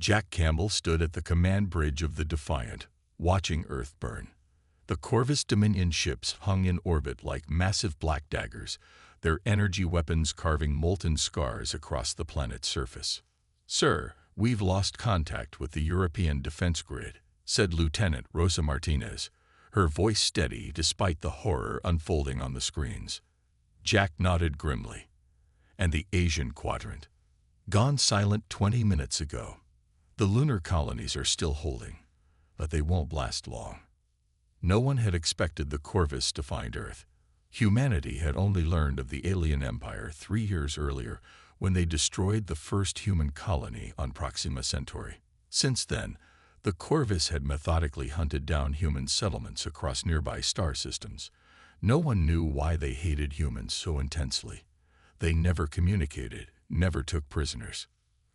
Jack Campbell stood at the command bridge of the Defiant, watching Earth burn. The Corvus Dominion ships hung in orbit like massive black daggers, their energy weapons carving molten scars across the planet's surface. "Sir, we've lost contact with the European defense grid," said Lieutenant Rosa Martinez, her voice steady despite the horror unfolding on the screens. Jack nodded grimly. "And the Asian quadrant? Gone silent 20 minutes ago. The lunar colonies are still holding, but they won't last long." No one had expected the Corvus to find Earth. Humanity had only learned of the alien empire 3 years earlier when they destroyed the first human colony on Proxima Centauri. Since then, the Corvus had methodically hunted down human settlements across nearby star systems. No one knew why they hated humans so intensely. They never communicated, never took prisoners.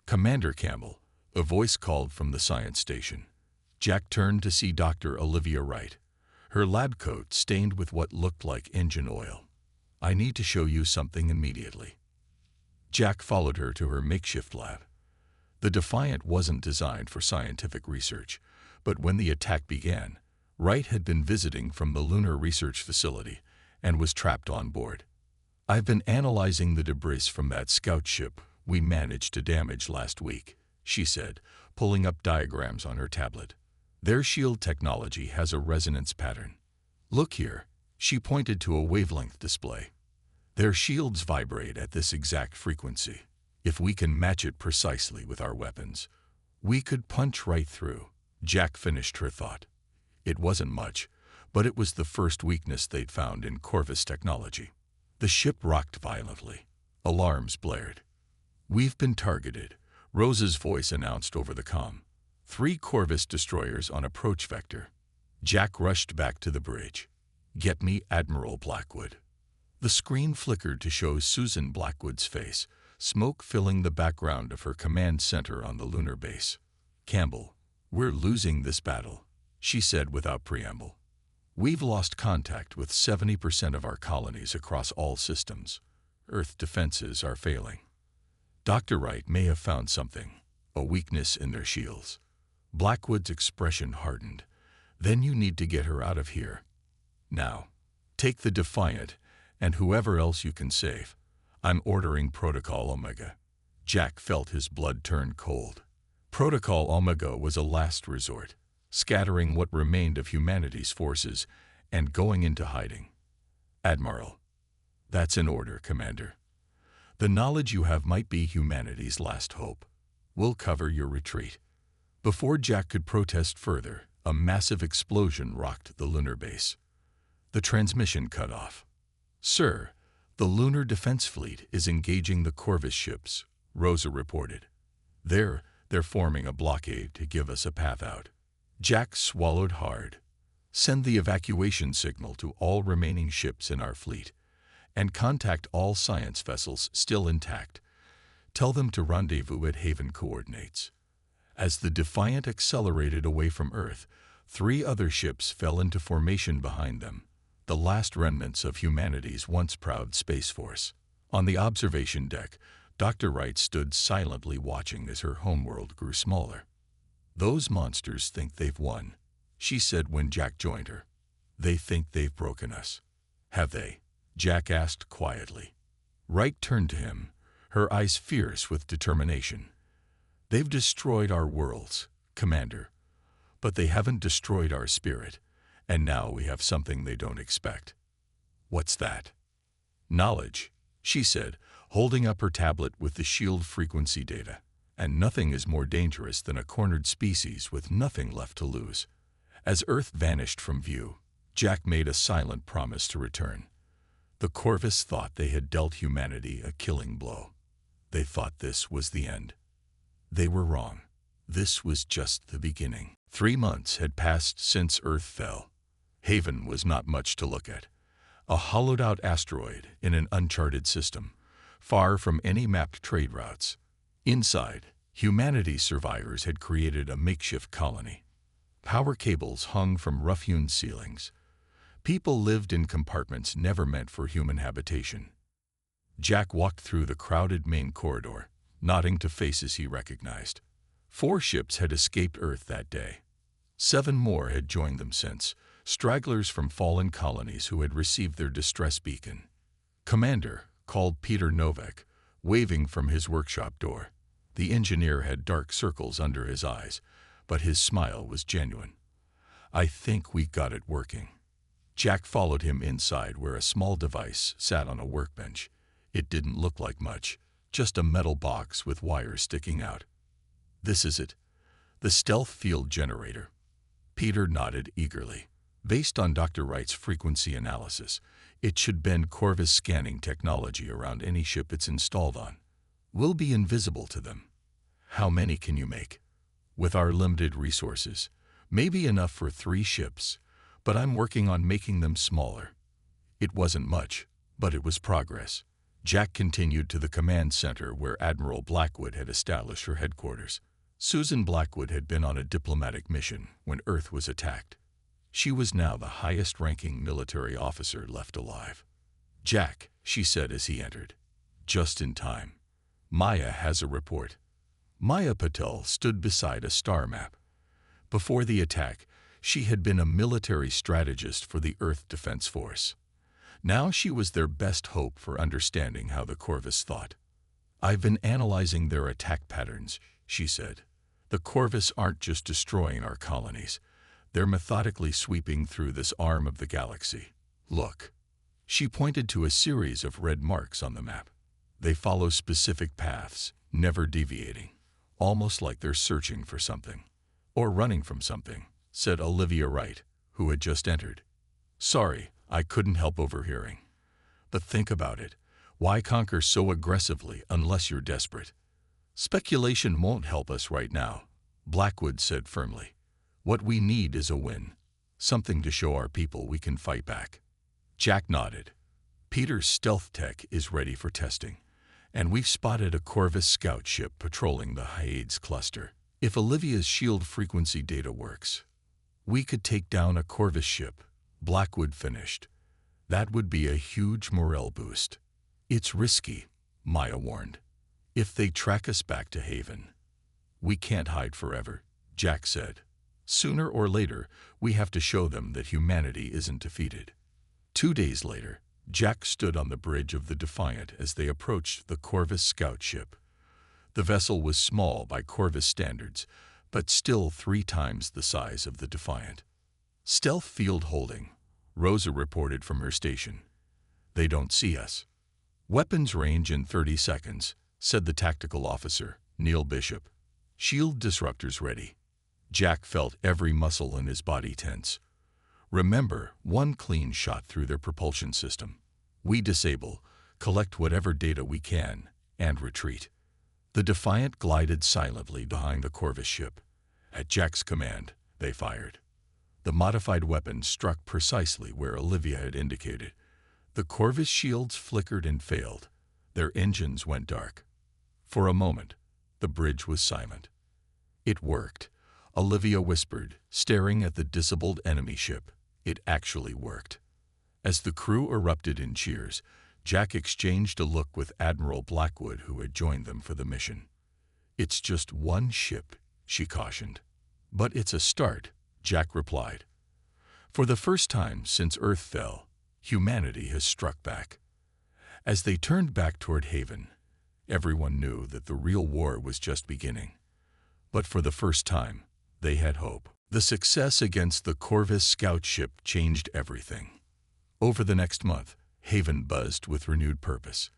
"Commander Campbell," a voice called from the science station. Jack turned to see Dr. Olivia Wright, her lab coat stained with what looked like engine oil. "I need to show you something immediately." Jack followed her to her makeshift lab. The Defiant wasn't designed for scientific research, but when the attack began, Wright had been visiting from the Lunar Research Facility and was trapped on board. "I've been analyzing the debris from that scout ship we managed to damage last week," she said, pulling up diagrams on her tablet. "Their shield technology has a resonance pattern. Look here," she pointed to a wavelength display. "Their shields vibrate at this exact frequency. If we can match it precisely with our weapons, we could punch right through." Jack finished her thought. It wasn't much, but it was the first weakness they'd found in Corvus technology. The ship rocked violently. Alarms blared. "We've been targeted," Rosa's voice announced over the comm. 3 Corvus destroyers on approach vector." Jack rushed back to the bridge. "Get me Admiral Blackwood." The screen flickered to show Susan Blackwood's face, smoke filling the background of her command center on the lunar base. "Campbell, we're losing this battle," she said without preamble. "We've lost contact with 70% of our colonies across all systems. Earth defenses are failing. Dr. Wright may have found something, a weakness in their shields." Blackwood's expression hardened. "Then you need to get her out of here. Now, take the Defiant and whoever else you can save. I'm ordering Protocol Omega." Jack felt his blood turn cold. Protocol Omega was a last resort, scattering what remained of humanity's forces and going into hiding. "Admiral." "That's an order, Commander. The knowledge you have might be humanity's last hope. We'll cover your retreat." Before Jack could protest further, a massive explosion rocked the lunar base. The transmission cut off. "Sir, the Lunar Defense Fleet is engaging the Corvus ships," Rosa reported. They're forming a blockade to give us a path out." Jack swallowed hard. "Send the evacuation signal to all remaining ships in our fleet, and contact all science vessels still intact. Tell them to rendezvous at Haven coordinates." As the Defiant accelerated away from Earth, 3 other ships fell into formation behind them, the last remnants of humanity's once proud Space Force. On the observation deck, Dr. Wright stood silently watching as her homeworld grew smaller. "Those monsters think they've won," she said when Jack joined her. "They think they've broken us." "Have they?" Jack asked quietly. Wright turned to him, her eyes fierce with determination. "They've destroyed our worlds, Commander, but they haven't destroyed our spirit, and now we have something they don't expect." "What's that?" "Knowledge," she said, holding up her tablet with the shield frequency data. "And nothing is more dangerous than a cornered species with nothing left to lose." As Earth vanished from view, Jack made a silent promise to return. The Corvus thought they had dealt humanity a killing blow. They thought this was the end. They were wrong. This was just the beginning. 3 months had passed since Earth fell. Haven was not much to look at. A hollowed-out asteroid in an uncharted system, far from any mapped trade routes. Inside, humanity's survivors had created a makeshift colony. Power cables hung from rough-hewn ceilings. People lived in compartments never meant for human habitation. Jack walked through the crowded main corridor, nodding to faces he recognized. 4 ships had escaped Earth that day. 7 more had joined them since, stragglers from fallen colonies who had received their distress beacon. "Commander," called Peter Novak, waving from his workshop door. The engineer had dark circles under his eyes, but his smile was genuine. "I think we got it working." Jack followed him inside where a small device sat on a workbench. It didn't look like much, just a metal box with wires sticking out. "This is it, the stealth field generator." Peter nodded eagerly. Based on Dr. Wright's frequency analysis, it should bend Corvus scanning technology around any ship it's installed on. "We'll be invisible to them." "How many can you make?" "With our limited resources, maybe enough for 3 ships, but I'm working on making them smaller." It wasn't much, but it was progress. Jack continued to the command center where Admiral Blackwood had established her headquarters. Susan Blackwood had been on a diplomatic mission when Earth was attacked. She was now the highest-ranking military officer left alive. "Jack," she said as he entered. "Just in time. Maya has a report." Maya Patel stood beside a star map. Before the attack, she had been a military strategist for the Earth Defense Force. Now she was their best hope for understanding how the Corvus thought. "I've been analyzing their attack patterns," she said. "The Corvus aren't just destroying our colonies. They're methodically sweeping through this arm of the galaxy. Look." She pointed to a series of red marks on the map. "They follow specific paths, never deviating, almost like they're searching for something. Or running from something," said Olivia Wright, who had just entered. "Sorry, I couldn't help overhearing. But think about it. Why conquer so aggressively unless you're desperate?" "Speculation won't help us right now," Blackwood said firmly. "What we need is a win, something to show our people we can fight back." Jack nodded. "Peter's stealth tech is ready for testing, and we've spotted a Corvus scout ship patrolling the Hyades cluster. If Olivia's shield frequency data works, we could take down a Corvus ship," Blackwood finished. "That would be a huge morale boost." "It's risky," Maya warned. "If they track us back to Haven." "We can't hide forever," Jack said. "Sooner or later, we have to show them that humanity isn't defeated." 2 days later, Jack stood on the bridge of the Defiant as they approached the Corvus scout ship. The vessel was small by Corvus standards, but still 3 times the size of the Defiant. "Stealth field holding," Rosa reported from her station. "They don't see us." "Weapons range in 30 seconds, said the tactical officer, Neil Bishop. "Shield disruptors ready." Jack felt every muscle in his body tense. "Remember, 1 clean shot through their propulsion system. We disable, collect whatever data we can, and retreat." The Defiant glided silently behind the Corvus ship. At Jack's command, they fired. The modified weapon struck precisely where Olivia had indicated. The Corvus shields flickered and failed. Their engines went dark. For a moment, the bridge was silent. "It worked," Olivia whispered, staring at the disabled enemy ship. It actually worked. As the crew erupted in cheers, Jack exchanged a look with Admiral Blackwood, who had joined them for the mission. "It's just 1 ship," she cautioned. "But it's a start," Jack replied. "For the first time since Earth fell, humanity has struck back." As they turned back toward Haven, everyone knew that the real war was just beginning. But for the first time, they had hope. The success against the Corvus scout ship changed everything. Over the next month, Haven buzzed with renewed purpose.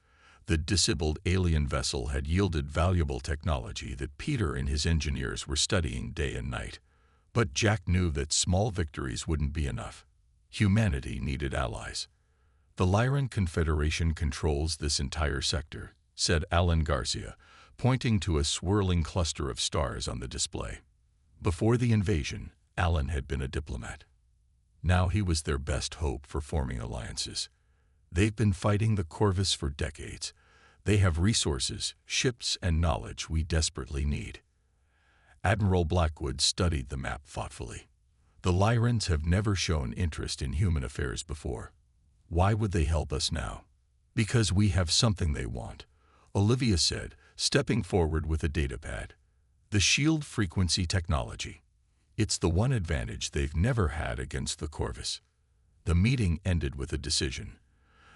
The disabled alien vessel had yielded valuable technology that Peter and his engineers were studying day and night. But Jack knew that small victories wouldn't be enough. Humanity needed allies. "The Lyran Confederation controls this entire sector," said Alan Garcia, pointing to a swirling cluster of stars on the display. Before the invasion, Alan had been a diplomat. Now he was their best hope for forming alliances. "They've been fighting the Corvus for decades. They have resources, ships, and knowledge we desperately need." Admiral Blackwood studied the map thoughtfully. "The Lyrans have never shown interest in human affairs before. Why would they help us now?" "Because we have something they want," Olivia said, stepping forward with a datapad. The shield frequency technology. It's the one advantage they've never had against the Corvus. The meeting ended with a decision.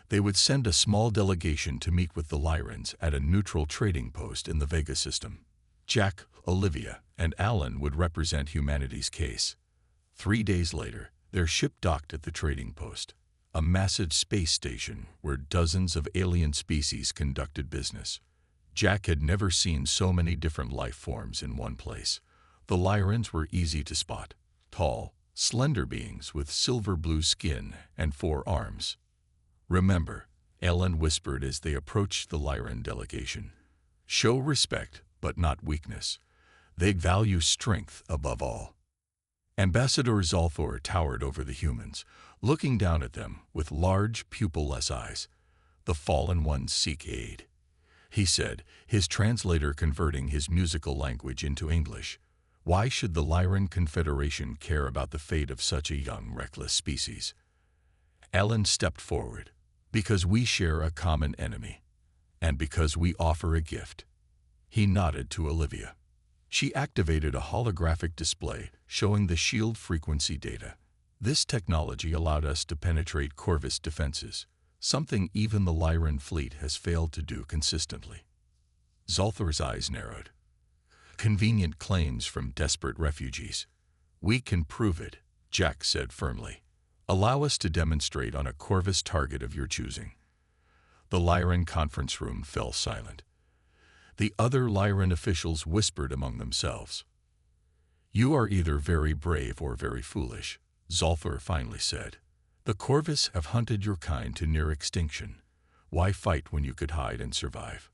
They would send a small delegation to meet with the Lyrans at a neutral trading post in the Vega system. Jack, Olivia, and Alan would represent humanity's case. 3 days later, their ship docked at the trading post, a massive space station where dozens of alien species conducted business. Jack had never seen so many different life forms in one place. The Lyrans were easy to spot, tall, slender beings with silver-blue skin and 4 arms. "Remember," Ellen whispered as they approached the Lyran delegation. "Show respect, but not weakness. They value strength above all." Ambassador Zalthor towered over the humans, looking down at them with large, pupil-less eyes. "The fallen ones seek aid," he said, his translator converting his musical language into English. "Why should the Lyran Confederation care about the fate of such a young, reckless species?" Ellen stepped forward. "Because we share a common enemy, and because we offer a gift." He nodded to Olivia. She activated a holographic display showing the shield frequency data. This technology allowed us to penetrate Corvus defenses, something even the Lyran fleet has failed to do consistently. Zalthor's eyes narrowed. "Convenient claims from desperate refugees. We can prove it," Jack said firmly. "Allow us to demonstrate on a Corvus target of your choosing." The Lyran conference room fell silent. The other Lyran officials whispered among themselves. "You are either very brave or very foolish," Zalthor finally said. "The Corvus have hunted your kind to near extinction. Why fight when you could hide and survive?"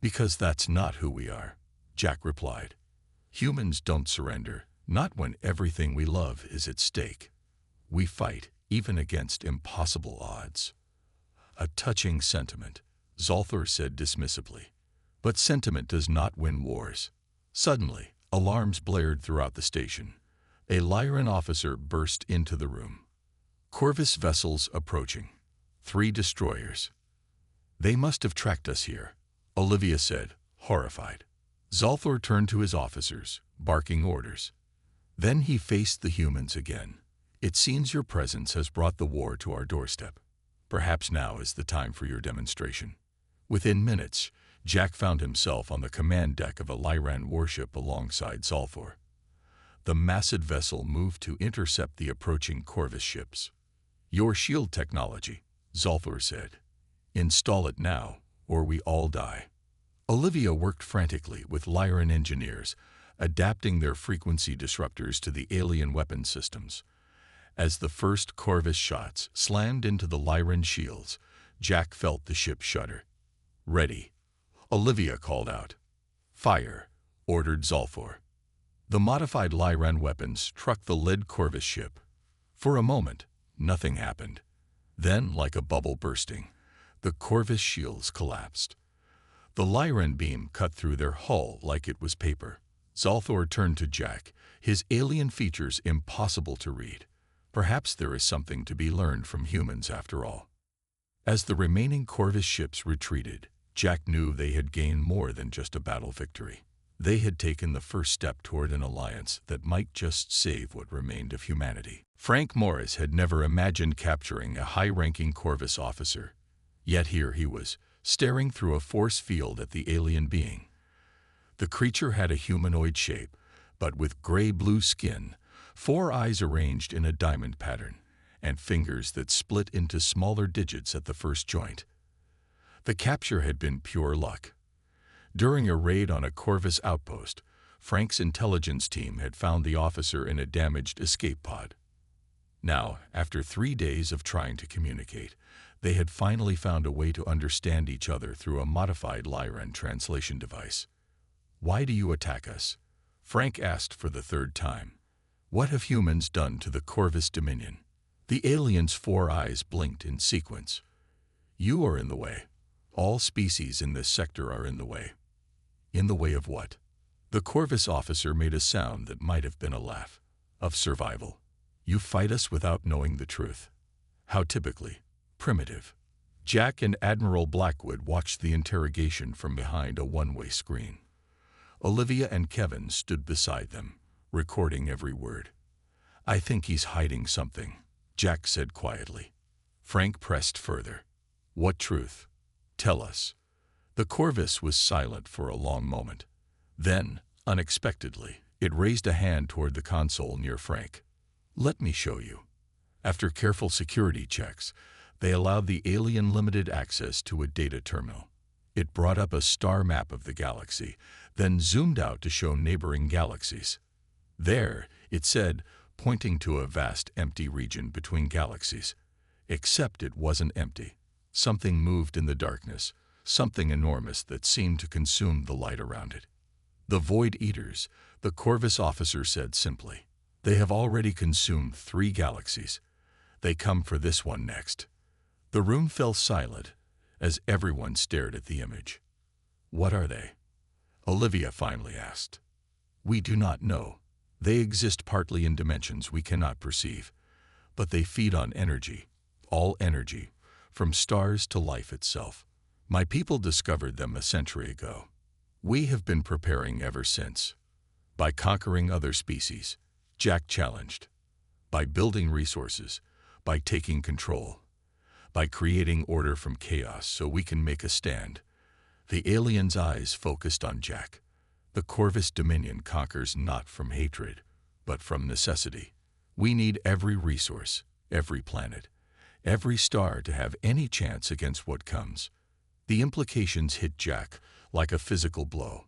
"Because that's not who we are," Jack replied. "Humans don't surrender, not when everything we love is at stake. We fight, even against impossible odds." "A touching sentiment," Zalthor said dismissively. "But sentiment does not win wars." Suddenly, alarms blared throughout the station. A Lyran officer burst into the room. "Corvus vessels approaching. 3 destroyers." "They must have tracked us here," Olivia said, horrified. Zalthor turned to his officers, barking orders. Then he faced the humans again. "It seems your presence has brought the war to our doorstep. Perhaps now is the time for your demonstration." Within minutes, Jack found himself on the command deck of a Lyran warship alongside Zalthor. The massive vessel moved to intercept the approaching Corvus ships. "Your shield technology," Zalthor said. "Install it now, or we all die." Olivia worked frantically with Lyran engineers, adapting their frequency disruptors to the alien weapon systems. As the first Corvus shots slammed into the Lyran shields, Jack felt the ship shudder. "Ready," Olivia called out. "Fire," ordered Zalthor. The modified Lyran weapons struck the lead Corvus ship. For a moment, nothing happened. Then, like a bubble bursting, the Corvus shields collapsed. The Lyran beam cut through their hull like it was paper. Zalthor turned to Jack, his alien features impossible to read. Perhaps there is something to be learned from humans after all. As the remaining Corvus ships retreated, Jack knew they had gained more than just a battle victory. They had taken the first step toward an alliance that might just save what remained of humanity. Frank Morris had never imagined capturing a high-ranking Corvus officer. Yet here he was, staring through a force field at the alien being. The creature had a humanoid shape, but with gray-blue skin, 4 eyes arranged in a diamond pattern, and fingers that split into smaller digits at the first joint. The capture had been pure luck. During a raid on a Corvus outpost, Frank's intelligence team had found the officer in a damaged escape pod. Now, after 3 days of trying to communicate, they had finally found a way to understand each other through a modified Lyran translation device. "Why do you attack us?" Frank asked for the 3rd time. "What have humans done to the Corvus Dominion?" The alien's 4 eyes blinked in sequence. "You are in the way. All species in this sector are in the way." "In the way of what?" The Corvus officer made a sound that might have been a laugh. "Of survival. You fight us without knowing the truth." "How typically primitive." Jack and Admiral Blackwood watched the interrogation from behind a one-way screen. Olivia and Kevin stood beside them, recording every word. "I think he's hiding something," Jack said quietly. Frank pressed further. "What truth? Tell us." The Corvus was silent for a long moment. Then, unexpectedly, it raised a hand toward the console near Frank. "Let me show you." After careful security checks, they allowed the alien limited access to a data terminal. It brought up a star map of the galaxy, then zoomed out to show neighboring galaxies. "There," it said, pointing to a vast empty region between galaxies. Except it wasn't empty. Something moved in the darkness, something enormous that seemed to consume the light around it. "The Void Eaters," the Corvus officer said simply. "They have already consumed 3 galaxies. They come for this one next." The room fell silent as everyone stared at the image. "What are they?" Olivia finally asked. "We do not know. They exist partly in dimensions we cannot perceive, but they feed on energy, all energy, from stars to life itself. My people discovered them a century ago. We have been preparing ever since. By conquering other species," Jack challenged. "By building resources, by taking control, by creating order from chaos so we can make a stand." The alien's eyes focused on Jack. "The Corvus Dominion conquers not from hatred, but from necessity. We need every resource, every planet, every star to have any chance against what comes." The implications hit Jack like a physical blow.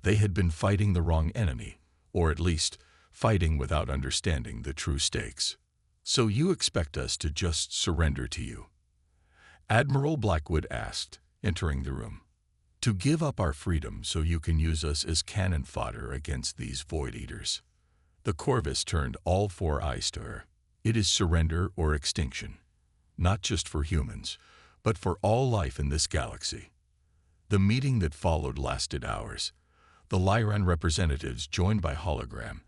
They had been fighting the wrong enemy, or at least fighting without understanding the true stakes. "So you expect us to just surrender to you?" Admiral Blackwood asked, entering the room. "To give up our freedom so you can use us as cannon fodder against these Void Eaters?" The Corvus turned all 4 eyes to her. "It is surrender or extinction. Not just for humans, but for all life in this galaxy." The meeting that followed lasted hours. The Lyran representatives joined by hologram,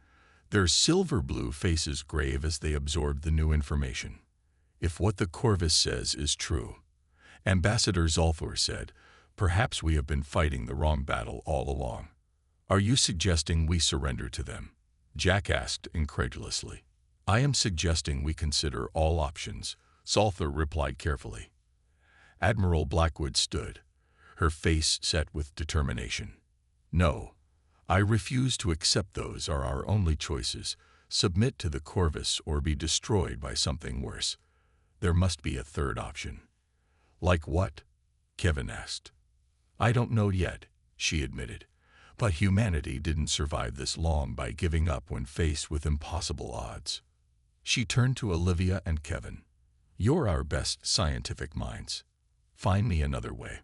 their silver-blue faces grave as they absorbed the new information. "If what the Corvus says is true," Ambassador Zolthor said, "perhaps we have been fighting the wrong battle all along." "Are you suggesting we surrender to them?" Jack asked incredulously. "I am suggesting we consider all options," Zolthor replied carefully. Admiral Blackwood stood, her face set with determination. "No, I refuse to accept those are our only choices. Submit to the Corvus or be destroyed by something worse. There must be a third option." "Like what?" Kevin asked. "I don't know yet," she admitted. "But humanity didn't survive this long by giving up when faced with impossible odds." She turned to Olivia and Kevin. "You're our best scientific minds. Find me another way."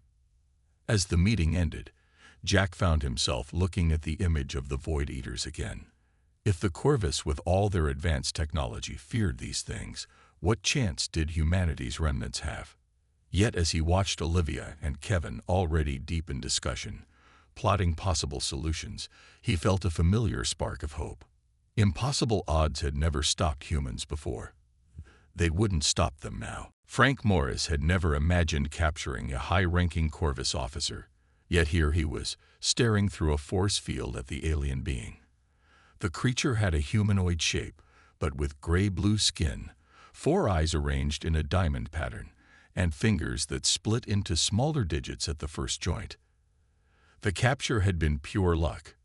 As the meeting ended, Jack found himself looking at the image of the Void Eaters again. If the Corvus with all their advanced technology feared these things, what chance did humanity's remnants have? Yet as he watched Olivia and Kevin already deep in discussion, plotting possible solutions, he felt a familiar spark of hope. Impossible odds had never stopped humans before. They wouldn't stop them now. Frank Morris had never imagined capturing a high-ranking Corvus officer, yet here he was, staring through a force field at the alien being. The creature had a humanoid shape, but with gray-blue skin, 4 eyes arranged in a diamond pattern, and fingers that split into smaller digits at the first joint. The capture had been pure luck.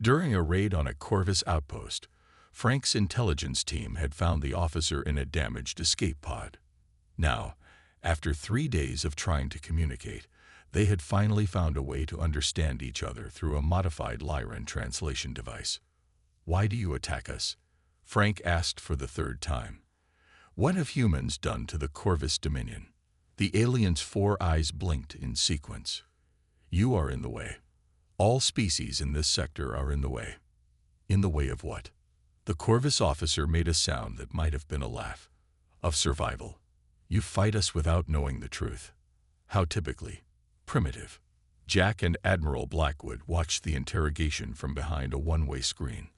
During a raid on a Corvus outpost, Frank's intelligence team had found the officer in a damaged escape pod. Now, after 3 days of trying to communicate, they had finally found a way to understand each other through a modified Lyran translation device. "Why do you attack us?" Frank asked for the 3rd time. "What have humans done to the Corvus Dominion?" The alien's 4 eyes blinked in sequence. "You are in the way. All species in this sector are in the way." "In the way of what?" The Corvus officer made a sound that might have been a laugh. "Of survival. You fight us without knowing the truth." "How typically primitive." Jack and Admiral Blackwood watched the interrogation from behind a one-way screen.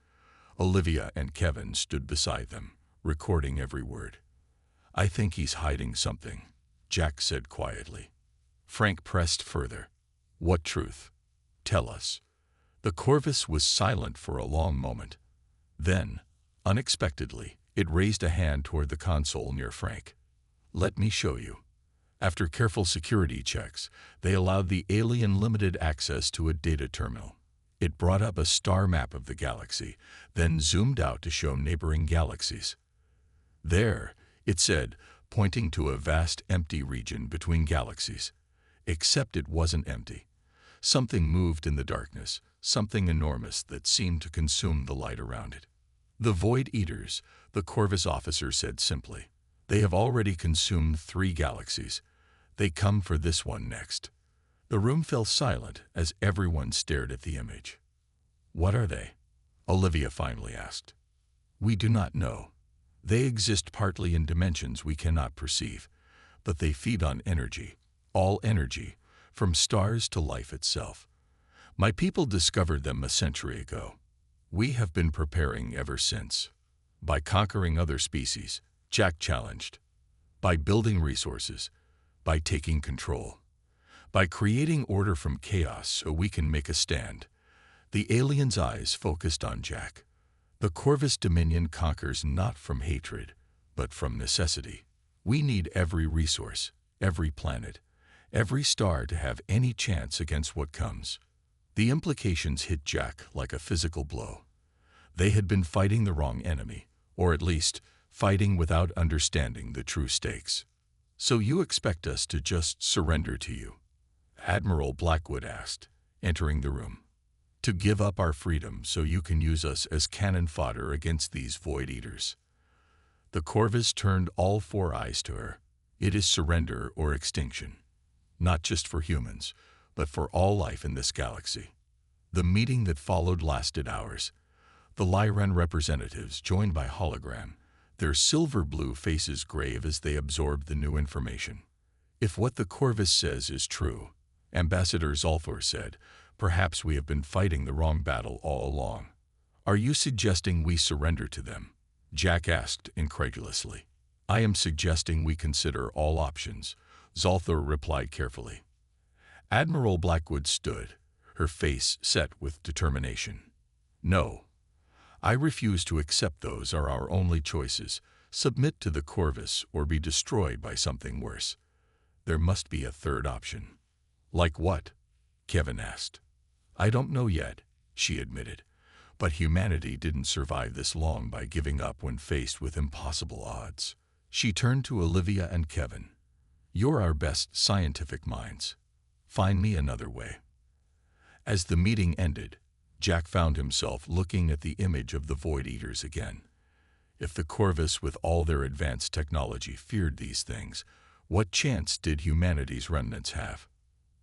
Olivia and Kevin stood beside them, recording every word. "I think he's hiding something," Jack said quietly. Frank pressed further. "What truth? Tell us." The Corvus was silent for a long moment. Then, unexpectedly, it raised a hand toward the console near Frank. "Let me show you." After careful security checks, they allowed the alien limited access to a data terminal. It brought up a star map of the galaxy, then zoomed out to show neighboring galaxies. "There," it said, pointing to a vast empty region between galaxies. Except it wasn't empty. Something moved in the darkness, something enormous that seemed to consume the light around it. "The Void Eaters," the Corvus officer said simply. "They have already consumed 3 galaxies. They come for this one next." The room fell silent as everyone stared at the image. "What are they?" Olivia finally asked. "We do not know. They exist partly in dimensions we cannot perceive, but they feed on energy, all energy, from stars to life itself. My people discovered them a century ago. We have been preparing ever since. By conquering other species," Jack challenged. "By building resources. By taking control. By creating order from chaos so we can make a stand." The alien's eyes focused on Jack. "The Corvus Dominion conquers not from hatred, but from necessity. We need every resource, every planet, every star to have any chance against what comes." The implications hit Jack like a physical blow. They had been fighting the wrong enemy, or at least fighting without understanding the true stakes. "So you expect us to just surrender to you?" Admiral Blackwood asked, entering the room. "To give up our freedom so you can use us as cannon fodder against these Void Eaters?" The Corvus turned all 4 eyes to her. "It is surrender or extinction. Not just for humans, but for all life in this galaxy." The meeting that followed lasted hours. The Lyran representatives joined by hologram, their silver-blue faces grave as they absorbed the new information. "If what the Corvus says is true," Ambassador Zolthor said, "perhaps we have been fighting the wrong battle all along." "Are you suggesting we surrender to them?" Jack asked incredulously. "I am suggesting we consider all options," Zolthor replied carefully. Admiral Blackwood stood, her face set with determination. "No. I refuse to accept those are our only choices, submit to the Corvus or be destroyed by something worse. There must be a third option." "Like what?" Kevin asked. "I don't know yet," she admitted, "but humanity didn't survive this long by giving up when faced with impossible odds." She turned to Olivia and Kevin. "You're our best scientific minds. Find me another way." As the meeting ended, Jack found himself looking at the image of the Void Eaters again. If the Corvus with all their advanced technology feared these things, what chance did humanity's remnants have?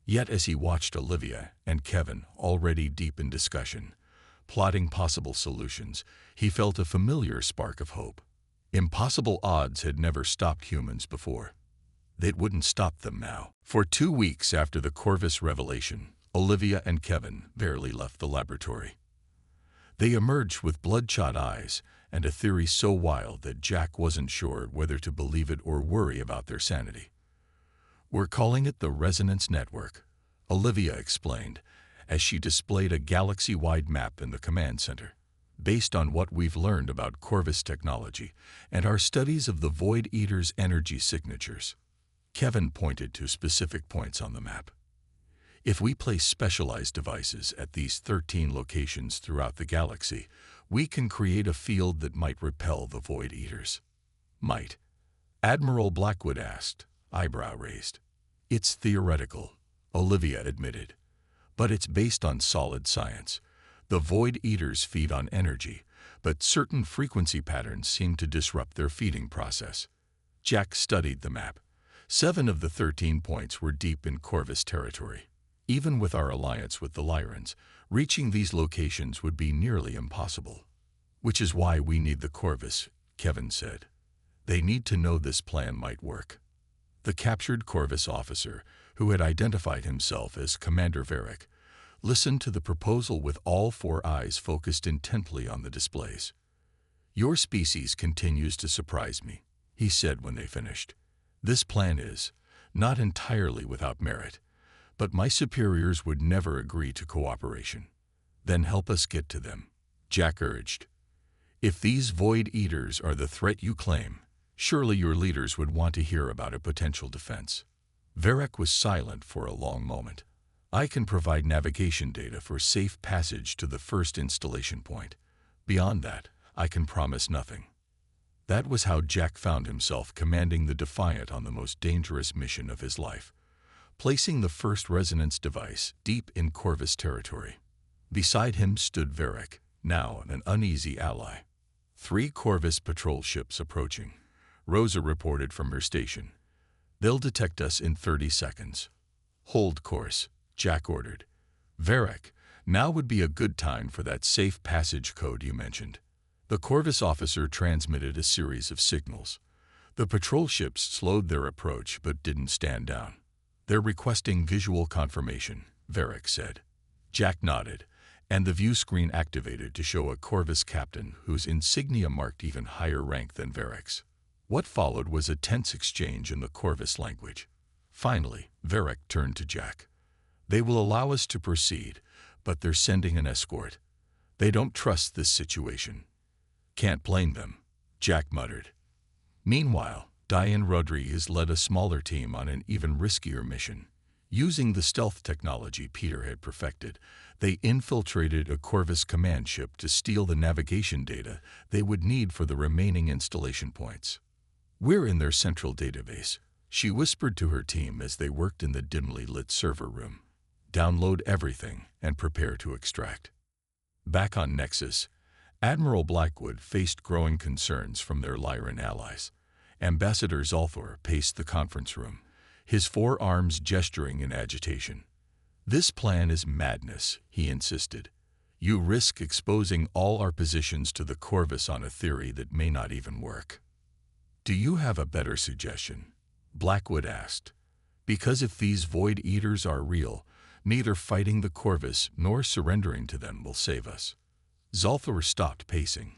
Yet as he watched Olivia and Kevin already deep in discussion, plotting possible solutions, he felt a familiar spark of hope. Impossible odds had never stopped humans before. It wouldn't stop them now. For 2 weeks after the Corvus revelation, Olivia and Kevin barely left the laboratory. They emerged with bloodshot eyes and a theory so wild that Jack wasn't sure whether to believe it or worry about their sanity. "We're calling it the Resonance Network," Olivia explained, as she displayed a galaxy-wide map in the command center. "Based on what we've learned about Corvus technology and our studies of the Void Eaters' energy signatures." Kevin pointed to specific points on the map. "If we place specialized devices at these 13 locations throughout the galaxy, we can create a field that might repel the Void Eaters." "Might?" Admiral Blackwood asked, eyebrow raised. "It's theoretical," Olivia admitted, "but it's based on solid science. The Void Eaters feed on energy, but certain frequency patterns seem to disrupt their feeding process." Jack studied the map. 7 of the 13 points were deep in Corvus territory. Even with our alliance with the Lyrans, reaching these locations would be nearly impossible. "Which is why we need the Corvus," Kevin said. "They need to know this plan might work." The captured Corvus officer, who had identified himself as Commander Varric, listened to the proposal with all 4 eyes focused intently on the displays. "Your species continues to surprise me," he said when they finished. "This plan is not entirely without merit, but my superiors would never agree to cooperation. Then help us get to them, Jack urged. If these Void Eaters are the threat you claim, surely your leaders would want to hear about a potential defense. Varric was silent for a long moment. I can provide navigation data for safe passage to the first installation point. Beyond that, I can promise nothing. That was how Jack found himself commanding the Defiant on the most dangerous mission of his life, placing the first resonance device deep in Corvus territory. Beside him stood Varric, now an uneasy ally. 3 Corvus patrol ships approaching, Rosa reported from her station. They'll detect us in 30 seconds. Hold course, Jack ordered. Varric, now would be a good time for that safe passage code you mentioned. The Corvus officer transmitted a series of signals. The patrol ships slowed their approach but didn't stand down. They're requesting visual confirmation, Varric said. Jack nodded, and the view screen activated to show a Corvus captain whose insignia marked even higher rank than Varric's. What followed was a tense exchange in the Corvus language. Finally, Varric turned to Jack. They will allow us to proceed, but they're sending an escort. They don't trust this situation. Can't blame them, Jack muttered. Meanwhile, Diane Rodriguez led a smaller team on an even riskier mission. Using the stealth technology Peter had perfected, they infiltrated a Corvus command ship to steal the navigation data they would need for the remaining installation points. We're in their central database, she whispered to her team as they worked in the dimly lit server room. Download everything and prepare to extract. Back on Nexus, Admiral Blackwood faced growing concerns from their Lyran allies. Ambassador Zalthor paced the conference room, his forearms gesturing in agitation. This plan is madness, he insisted. You risk exposing all our positions to the Corvus on a theory that may not even work. Do you have a better suggestion? Blackwood asked. Because if these Void Eaters are real, neither fighting the Corvus nor surrendering to them will save us. Zalthor stopped pacing.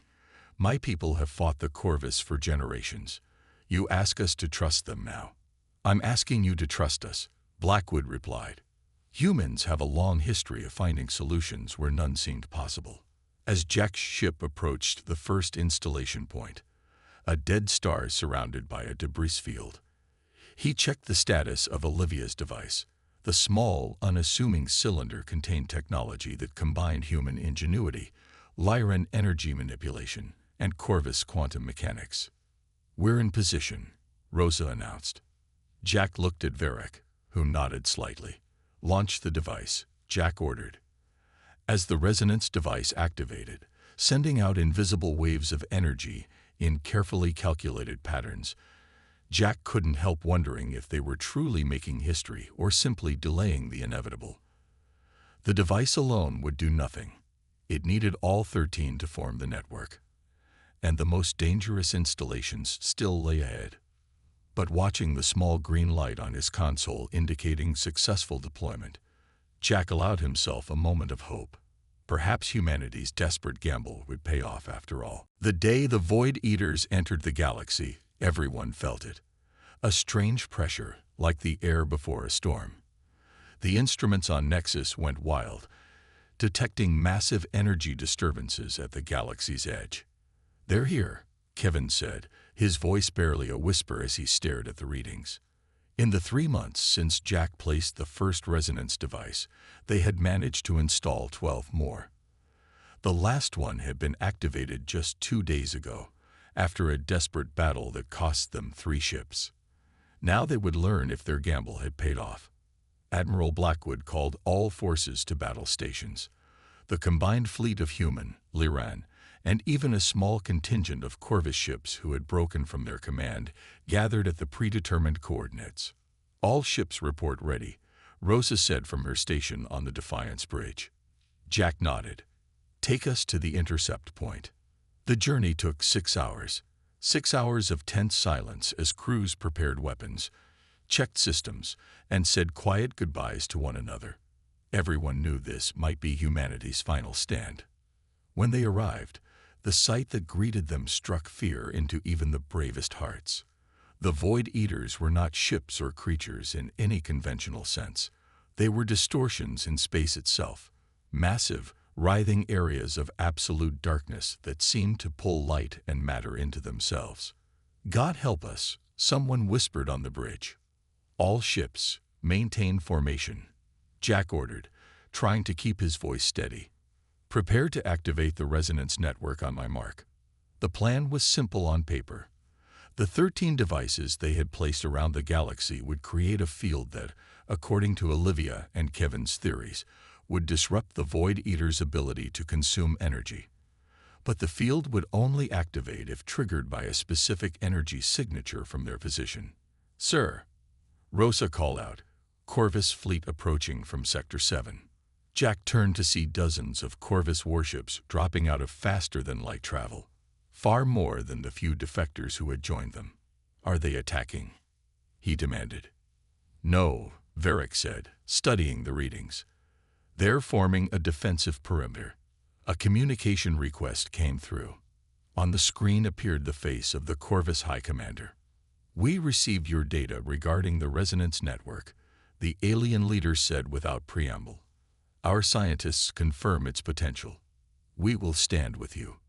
My people have fought the Corvus for generations. You ask us to trust them now. I'm asking you to trust us, Blackwood replied. Humans have a long history of finding solutions where none seemed possible. As Jack's ship approached the first installation point, a dead star surrounded by a debris field, he checked the status of Olivia's device. The small, unassuming cylinder contained technology that combined human ingenuity, Lyran energy manipulation, and Corvus quantum mechanics. We're in position, Rosa announced. Jack looked at Varric, who nodded slightly. Launch the device, Jack ordered. As the resonance device activated, sending out invisible waves of energy in carefully calculated patterns, Jack couldn't help wondering if they were truly making history or simply delaying the inevitable. The device alone would do nothing. It needed all 13 to form the network. And the most dangerous installations still lay ahead. But watching the small green light on his console indicating successful deployment, Jack allowed himself a moment of hope. Perhaps humanity's desperate gamble would pay off after all. The day the Void Eaters entered the galaxy, everyone felt it. A strange pressure, like the air before a storm. The instruments on Nexus went wild, detecting massive energy disturbances at the galaxy's edge. They're here, Kevin said, his voice barely a whisper as he stared at the readings. In the 3 months since Jack placed the first resonance device, they had managed to install 12 more. The last one had been activated just 2 days ago, after a desperate battle that cost them 3 ships. Now they would learn if their gamble had paid off. Admiral Blackwood called all forces to battle stations. The combined fleet of human, Lyran, and even a small contingent of Corvus ships who had broken from their command gathered at the predetermined coordinates. All ships report ready, Rosa said from her station on the Defiance Bridge. Jack nodded. Take us to the intercept point. The journey took 6 hours. 6 hours of tense silence as crews prepared weapons, checked systems, and said quiet goodbyes to one another. Everyone knew this might be humanity's final stand. When they arrived, the sight that greeted them struck fear into even the bravest hearts. The Void Eaters were not ships or creatures in any conventional sense. They were distortions in space itself, massive, writhing areas of absolute darkness that seemed to pull light and matter into themselves. "God help us," someone whispered on the bridge. "All ships, maintain formation," Jack ordered, trying to keep his voice steady. "Prepare to activate the resonance network on my mark." The plan was simple on paper. The 13 devices they had placed around the galaxy would create a field that, according to Olivia and Kevin's theories, would disrupt the Void Eater's ability to consume energy. But the field would only activate if triggered by a specific energy signature from their position. "Sir," Rosa called out, Corvus fleet approaching from Sector 7. Jack turned to see dozens of Corvus warships dropping out of faster-than-light travel, far more than the few defectors who had joined them. "Are they attacking?" he demanded. "No," Varric said, studying the readings. "They're forming a defensive perimeter." A communication request came through. On the screen appeared the face of the Corvus High Commander. "We received your data regarding the resonance network," the alien leader said without preamble. "Our scientists confirm its potential. We will stand with you."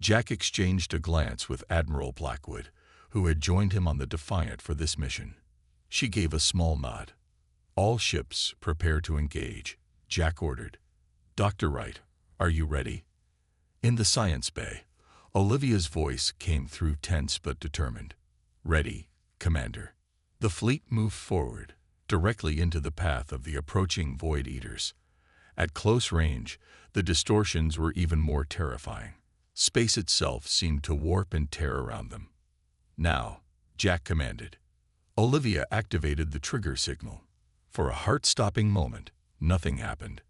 Jack exchanged a glance with Admiral Blackwood, who had joined him on the Defiant for this mission. She gave a small nod. "All ships prepare to engage," Jack ordered. "Dr. Wright, are you ready?" In the science bay, Olivia's voice came through tense but determined. "Ready, Commander." The fleet moved forward, directly into the path of the approaching Void Eaters. At close range, the distortions were even more terrifying. Space itself seemed to warp and tear around them. "Now," Jack commanded. Olivia activated the trigger signal. For a heart-stopping moment, nothing happened.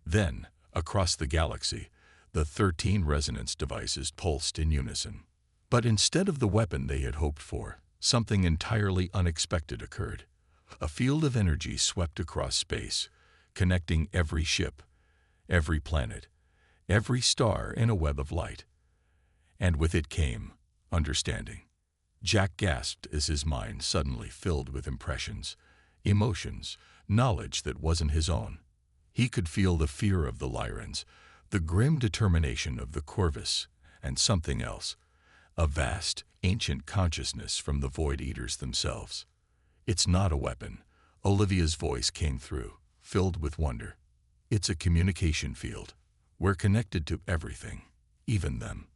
Then, across the galaxy, the 13 resonance devices pulsed in unison. But instead of the weapon they had hoped for, something entirely unexpected occurred. A field of energy swept across space, connecting every ship, every planet, every star in a web of light. And with it came understanding. Jack gasped as his mind suddenly filled with impressions, emotions, knowledge that wasn't his own. He could feel the fear of the Lyrans, the grim determination of the Corvus, and something else, a vast, ancient consciousness from the Void Eaters themselves. "It's not a weapon," Olivia's voice came through, filled with wonder. "It's a communication field. We're connected to everything, even them."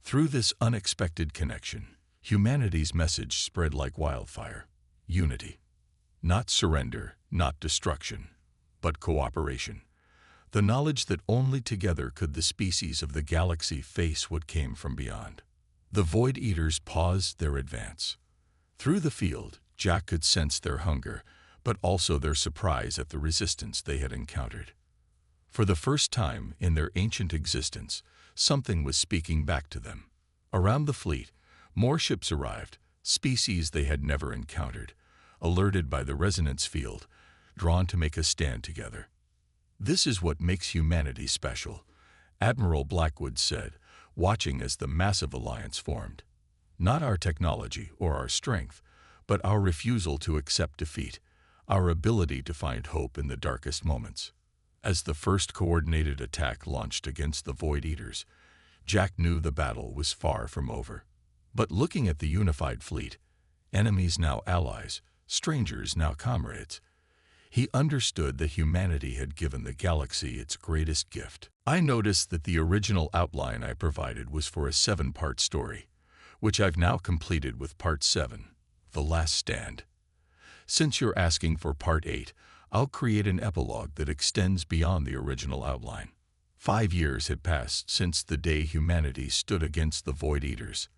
Through this unexpected connection, humanity's message spread like wildfire. Unity. Not surrender, not destruction, but cooperation. The knowledge that only together could the species of the galaxy face what came from beyond. The Void Eaters paused their advance. Through the field, Jack could sense their hunger, but also their surprise at the resistance they had encountered. For the first time in their ancient existence, something was speaking back to them. Around the fleet, more ships arrived, species they had never encountered, alerted by the resonance field, drawn to make a stand together. "This is what makes humanity special," Admiral Blackwood said, watching as the massive alliance formed. "Not our technology or our strength, but our refusal to accept defeat, our ability to find hope in the darkest moments." As the first coordinated attack launched against the Void Eaters, Jack knew the battle was far from over. But looking at the unified fleet, enemies now allies, strangers now comrades, he understood that humanity had given the galaxy its greatest gift. "I noticed that the original outline I provided was for a 7-part story, which I've now completed with Part 7, The Last Stand. Since you're asking for Part 8, I'll create an epilogue that extends beyond the original outline." 5 years had passed since the day humanity stood against the Void Eaters.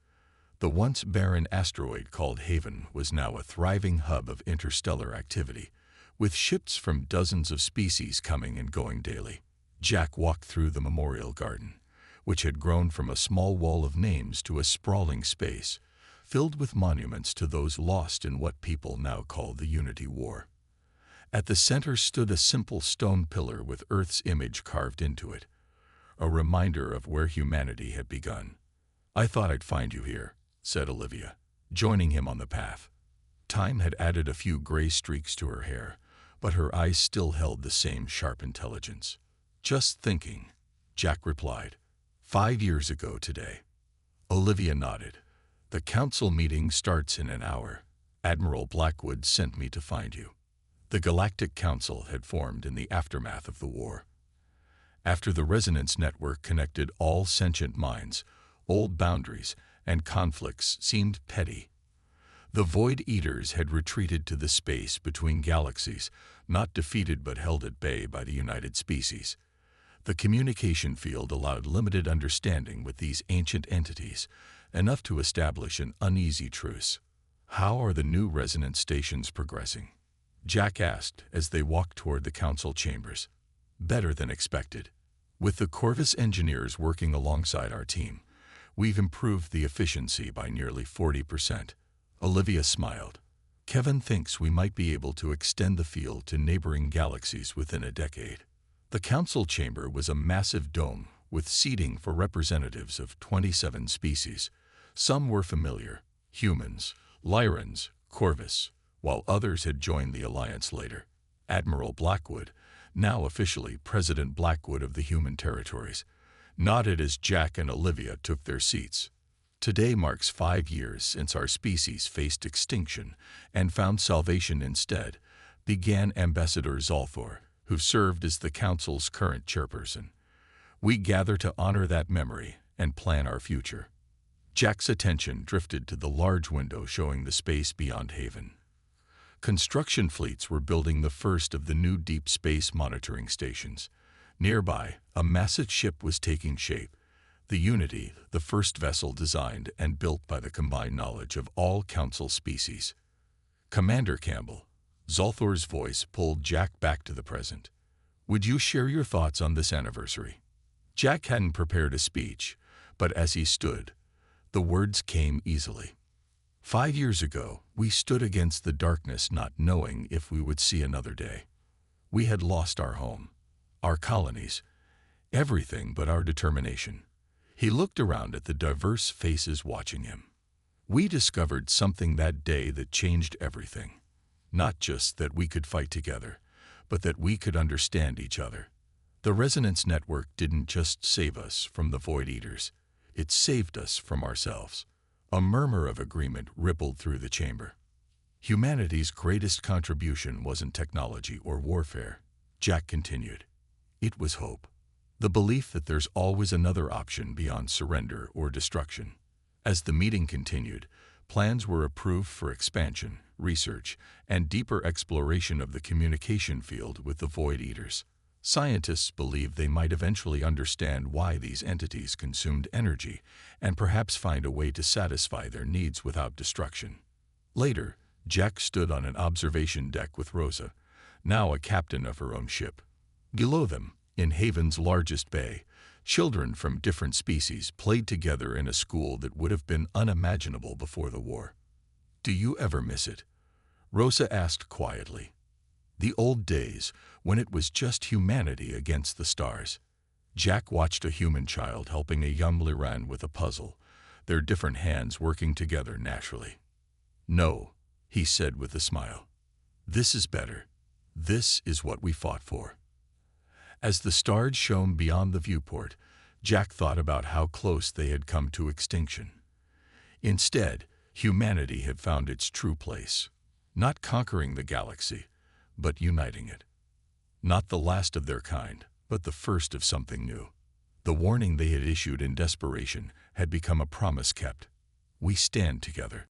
The once barren asteroid called Haven was now a thriving hub of interstellar activity, with ships from dozens of species coming and going daily. Jack walked through the memorial garden, which had grown from a small wall of names to a sprawling space, filled with monuments to those lost in what people now call the Unity War. At the center stood a simple stone pillar with Earth's image carved into it, a reminder of where humanity had begun. "I thought I'd find you here," said Olivia, joining him on the path. Time had added a few gray streaks to her hair, but her eyes still held the same sharp intelligence. "Just thinking," Jack replied. 5 years ago today. Olivia nodded. The council meeting starts in an hour. Admiral Blackwood sent me to find you. The Galactic Council had formed in the aftermath of the war. After the resonance network connected all sentient minds, old boundaries and conflicts seemed petty. The Void Eaters had retreated to the space between galaxies, not defeated but held at bay by the United Species. The communication field allowed limited understanding with these ancient entities, enough to establish an uneasy truce. How are the new resonance stations progressing? Jack asked as they walked toward the council chambers. Better than expected. With the Corvus engineers working alongside our team, we've improved the efficiency by nearly 40%. Olivia smiled. Kevin thinks we might be able to extend the field to neighboring galaxies within a decade. The council chamber was a massive dome with seating for representatives of 27 species. Some were familiar: humans, Lyrans, Corvus, while others had joined the alliance later. Admiral Blackwood, now officially President Blackwood of the Human Territories, nodded as Jack and Olivia took their seats. Today marks 5 years since our species faced extinction and found salvation instead, began Ambassador Zolthor, who served as the Council's current chairperson. We gather to honor that memory and plan our future. Jack's attention drifted to the large window showing the space beyond Haven. Construction fleets were building the first of the new deep space monitoring stations. Nearby, a massive ship was taking shape. The Unity, the first vessel designed and built by the combined knowledge of all Council species. Commander Campbell, Zolthor's voice pulled Jack back to the present. Would you share your thoughts on this anniversary? Jack hadn't prepared a speech, but as he stood, the words came easily. 5 years ago, we stood against the darkness not knowing if we would see another day. We had lost our home, our colonies, everything but our determination. He looked around at the diverse faces watching him. We discovered something that day that changed everything. Not just that we could fight together, but that we could understand each other. The Resonance Network didn't just save us from the Void Eaters. It saved us from ourselves. A murmur of agreement rippled through the chamber. Humanity's greatest contribution wasn't technology or warfare, Jack continued. It was hope. The belief that there's always another option beyond surrender or destruction. As the meeting continued, plans were approved for expansion, research, and deeper exploration of the communication field with the Void Eaters. Scientists believed they might eventually understand why these entities consumed energy and perhaps find a way to satisfy their needs without destruction. Later, Jack stood on an observation deck with Rosa, now a captain of her own ship. Below them, in Haven's largest bay, children from different species played together in a school that would have been unimaginable before the war. Do you ever miss it? Rosa asked quietly. The old days, when it was just humanity against the stars. Jack watched a human child helping a young Lyran with a puzzle, their different hands working together naturally. No, he said with a smile. This is better. This is what we fought for. As the stars shone beyond the viewport, Jack thought about how close they had come to extinction. Instead, humanity had found its true place, not conquering the galaxy, but uniting it. Not the last of their kind, but the first of something new. The warning they had issued in desperation had become a promise kept. We stand together.